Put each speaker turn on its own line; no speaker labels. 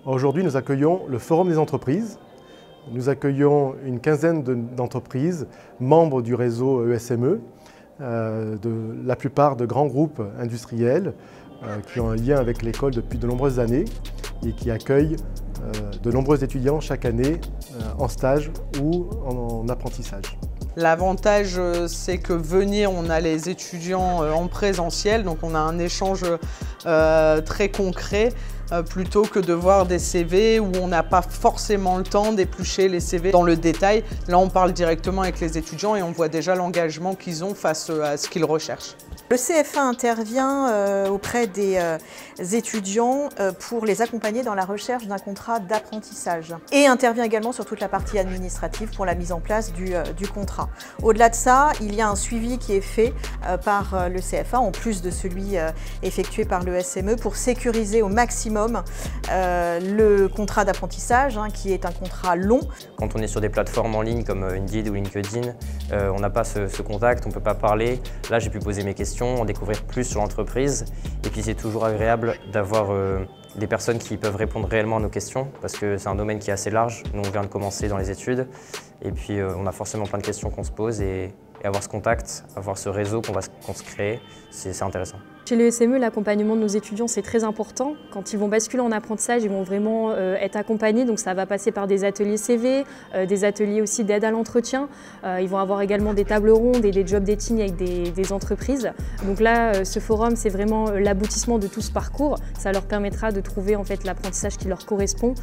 Aujourd'hui, nous accueillons le Forum des entreprises. Nous accueillons une quinzaine d'entreprises, membres du réseau ESME, la plupart de grands groupes industriels qui ont un lien avec l'école depuis de nombreuses années et qui accueillent de nombreux étudiants chaque année en stage ou en apprentissage.
L'avantage, c'est que venir, on a les étudiants en présentiel, donc on a un échange très concret, plutôt que de voir des CV où on n'a pas forcément le temps d'éplucher les CV dans le détail. Là, on parle directement avec les étudiants et on voit déjà l'engagement qu'ils ont face à ce qu'ils recherchent.
Le CFA intervient auprès des étudiants pour les accompagner dans la recherche d'un contrat d'apprentissage et intervient également sur toute la partie administrative pour la mise en place du contrat. Au-delà de ça, il y a un suivi qui est fait par le CFA, en plus de celui effectué par l'ESME, pour sécuriser au maximum le contrat d'apprentissage, qui est un contrat long.
Quand on est sur des plateformes en ligne comme Indeed ou LinkedIn, on n'a pas ce contact, on ne peut pas parler. Là, j'ai pu poser mes questions, en découvrir plus sur l'entreprise. Et puis c'est toujours agréable d'avoir des personnes qui peuvent répondre réellement à nos questions parce que c'est un domaine qui est assez large. Nous, on vient de commencer dans les études et puis on a forcément plein de questions qu'on se pose et avoir ce contact, avoir ce réseau qu'on se crée, c'est intéressant.
Chez l'ESME, l'accompagnement de nos étudiants, c'est très important. Quand ils vont basculer en apprentissage, ils vont vraiment être accompagnés. Donc ça va passer par des ateliers CV, des ateliers aussi d'aide à l'entretien. Ils vont avoir également des tables rondes et des job dating avec des entreprises. Donc là, ce forum, c'est vraiment l'aboutissement de tout ce parcours. Ça leur permettra de trouver en fait l'apprentissage qui leur correspond.